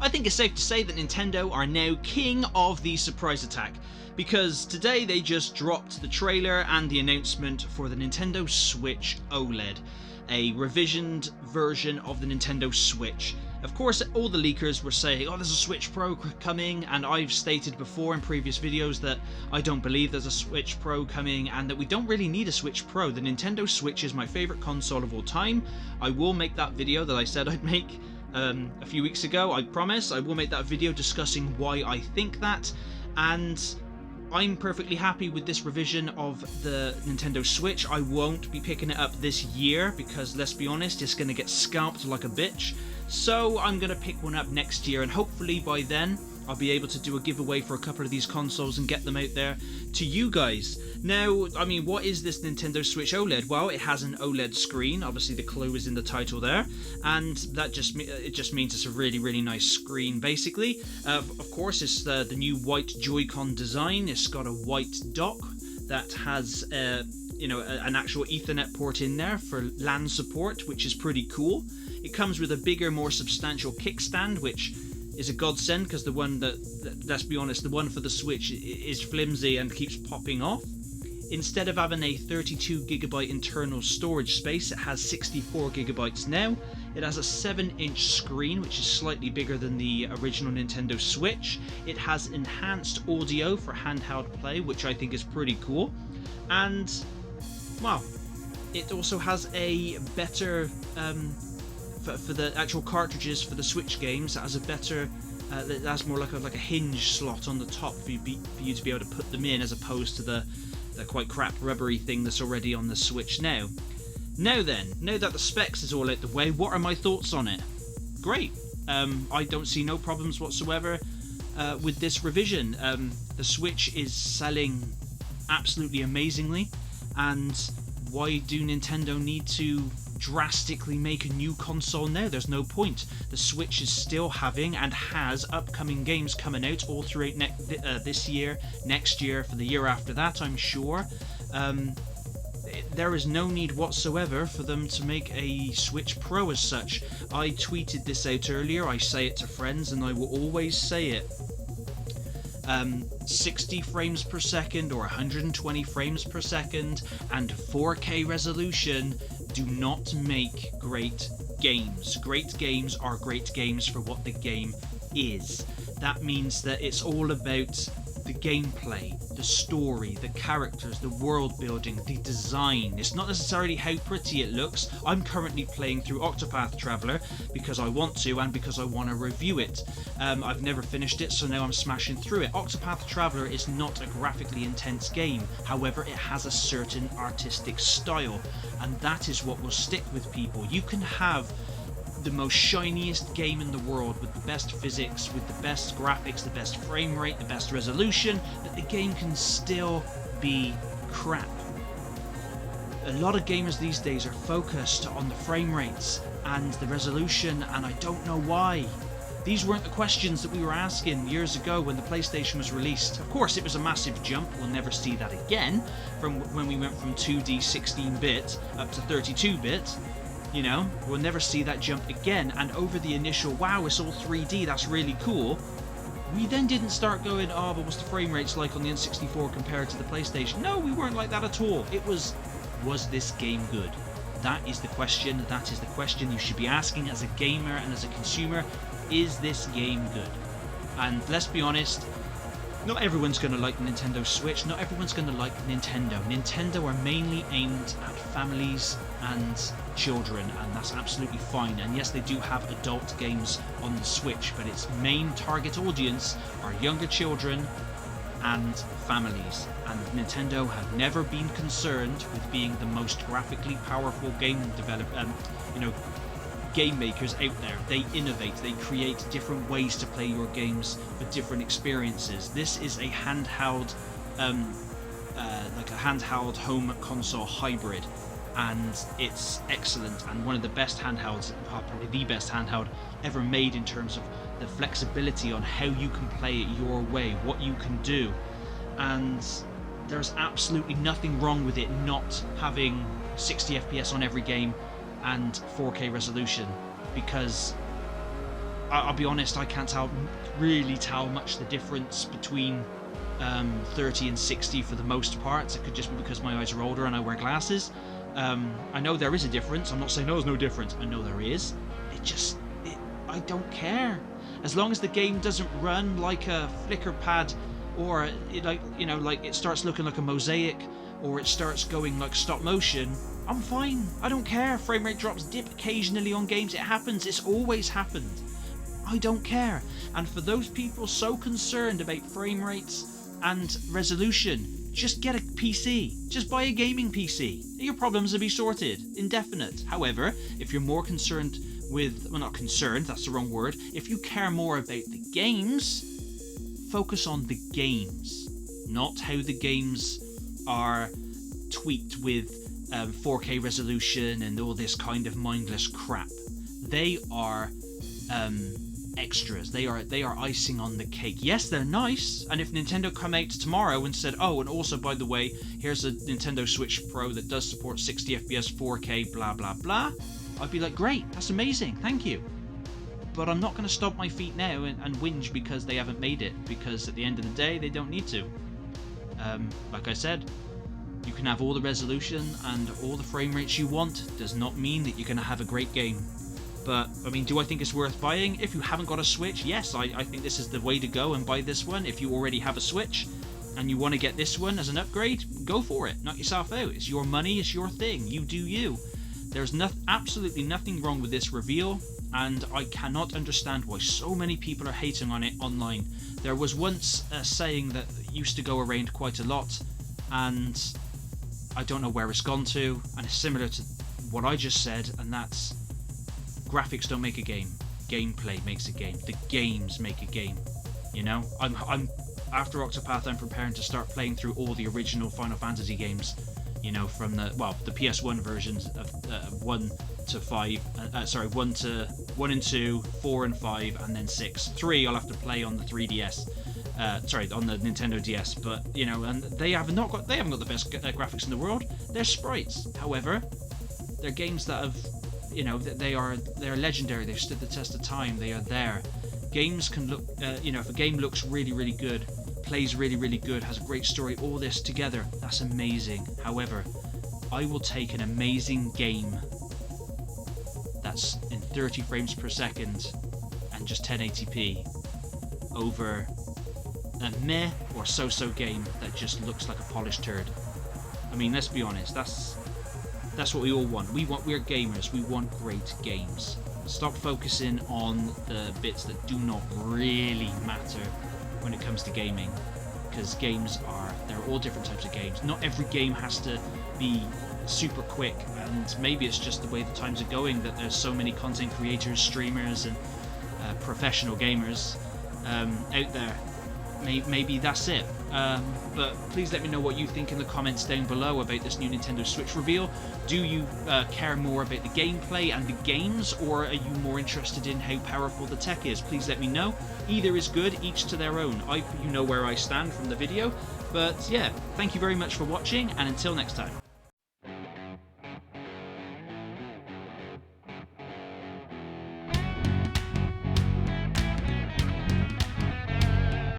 I think it's safe to say that Nintendo are now king of the surprise attack, because today they just dropped the trailer and the announcement for the Nintendo Switch OLED, a revisioned version of the Nintendo Switch. Of course, all the leakers were saying, oh, there's a Switch Pro coming, and I've stated before in previous videos that I don't believe there's a Switch Pro coming, and that we don't really need a Switch Pro. The Nintendo Switch is my favourite console of all time. I will make that video that I said I'd make a few weeks ago, I promise. I will make that video discussing why I think that, and I'm perfectly happy with this revision of the Nintendo Switch. I won't be picking it up this year because, let's be honest, it's going to get scalped like a bitch. So I'm going to pick one up next year, and hopefully by then I'll be able to do a giveaway for a couple of these consoles and get them out there to you guys. Now, I mean, what is this Nintendo Switch OLED? Well, it has an OLED screen. Obviously, the clue is in the title there, and that just means it's a really, really nice screen, basically. Of course, it's the new white Joy-Con design. It's got a white dock that has an actual Ethernet port in there for LAN support, which is pretty cool. It comes with a bigger, more substantial kickstand, which is a godsend, because the one let's be honest, the one for the Switch is flimsy and keeps popping off. Instead of having a 32GB internal storage space, it has 64GB now. It has a 7-inch screen, which is slightly bigger than the original Nintendo Switch. It has enhanced audio for handheld play, which I think is pretty cool. And, well, it also has a better, for the actual cartridges for the Switch games, it has a better, it has more like a hinge slot on the top for you to be able to put them in, as opposed to the quite crap rubbery thing that's already on the Switch now. Now that the specs is all out the way, what are my thoughts on it? Great. I don't see no problems whatsoever with this revision. The Switch is selling absolutely amazingly, and why do Nintendo need to drastically make a new console now? There's no point. The Switch is still having and has upcoming games coming out all throughout this year, next year, for the year after that, I'm sure. There is no need whatsoever for them to make a Switch Pro as such. I tweeted this out earlier, I say it to friends, and I will always say it. 60 frames per second or 120 frames per second and 4K resolution do not make great games. Great games are great games for what the game is. That means that it's all about the gameplay, the story, the characters, the world building, the design. It's not necessarily how pretty it looks. I'm currently playing through Octopath Traveler because I want to and because I want to review it. I've never finished it, so now I'm smashing through it. Octopath Traveler is not a graphically intense game. However, it has a certain artistic style, and that is what will stick with people. You can have the most shiniest game in the world with the best physics, with the best graphics, the best frame rate, the best resolution, but the game can still be crap. A lot of gamers these days are focused on the frame rates and the resolution, and I don't know why. These weren't the questions that we were asking years ago when the PlayStation was released. Of course, it was a massive jump. We'll never see that again, from when we went from 2D 16-bit up to 32-bit. You know, we'll never see that jump again. And over the initial, wow, it's all 3D, that's really cool, we then didn't start going, oh, but what's the frame rates like on the N64 compared to the PlayStation? No, we weren't like that at all. It was this game good? That is the question. That is the question you should be asking as a gamer and as a consumer. Is this game good? And let's be honest, not everyone's going to like the Nintendo Switch. Not everyone's going to like Nintendo. Nintendo are mainly aimed at families and children, and that's absolutely fine. And yes, they do have adult games on the Switch, but its main target audience are younger children and families. And Nintendo have never been concerned with being the most graphically powerful game game makers out there. They innovate, they create different ways to play your games for different experiences. This is a handheld, like a handheld home console hybrid, and it's excellent, and one of the best handhelds, probably the best handheld ever made in terms of the flexibility on how you can play it your way, what you can do. And there's absolutely nothing wrong with it not having 60 FPS on every game and 4K resolution, because I'll be honest, I can't really tell much the difference between 30 and 60 for the most part. It could just be because my eyes are older and I wear glasses. I know there is a difference. I'm not saying there's no difference. I know there is. I don't care. As long as the game doesn't run like a flicker pad, or it starts looking like a mosaic, or it starts going like stop motion, I'm fine. I don't care. Frame rate drops dip occasionally on games. It happens. It's always happened. I don't care. And for those people so concerned about frame rates and resolution, just get a PC. Just buy a gaming PC. Your problems will be sorted. Indefinite. However, if you're more concerned with, well, not concerned, that's the wrong word. If you care more about the games, focus on the games, not how the games are tweaked with 4K resolution and all this kind of mindless crap. They are extras. They are icing on the cake. Yes, they're nice, and if Nintendo come out tomorrow and said, oh, and also by the way, here's a Nintendo Switch Pro that does support 60 FPS 4K blah blah blah, I'd be like, great, that's amazing, thank you. But I'm not going to stomp my feet now and whinge because they haven't made it, because at the end of the day they don't need to. Like I said, you can have all the resolution and all the frame rates you want. Does not mean that you're going to have a great game. But, I mean, do I think it's worth buying? If you haven't got a Switch, yes, I think this is the way to go and buy this one. If you already have a Switch and you want to get this one as an upgrade, go for it. Knock yourself out. It's your money, it's your thing. You do you. There's absolutely nothing wrong with this reveal, and I cannot understand why so many people are hating on it online. There was once a saying that used to go around quite a lot, and I don't know where it's gone to, and it's similar to what I just said, and that's graphics don't make a game. Gameplay makes a game. The games make a game. You know, I'm after Octopath, I'm preparing to start playing through all the original Final Fantasy games. You know, from the PS1 versions of 1 to 5. 1 and 2, 4 and 5, and then 6. 3 I'll have to play on the 3DS. On the Nintendo DS. But you know, and they haven't got the best graphics in the world. They're sprites. However, they're games that have, you know, they're legendary. They've stood the test of time. They are there. Games can look, if a game looks really, really good, plays really, really good, has a great story, all this together, that's amazing. However, I will take an amazing game that's in 30 frames per second and just 1080p over a meh or so-so game that just looks like a polished turd. I mean, let's be honest, that's what we all want. We're gamers, we want great games. Stop focusing on the bits that do not really matter when it comes to gaming, because there are all different types of games. Not every game has to be super quick, and maybe it's just the way the times are going that there's so many content creators, streamers, and professional gamers out there. Maybe that's it. But please let me know what you think in the comments down below about this new Nintendo Switch reveal. Do you care more about the gameplay and the games, or are you more interested in how powerful the tech is? Please let me know. Either is good, each to their own. You know where I stand from the video. But yeah, thank you very much for watching, and until next time.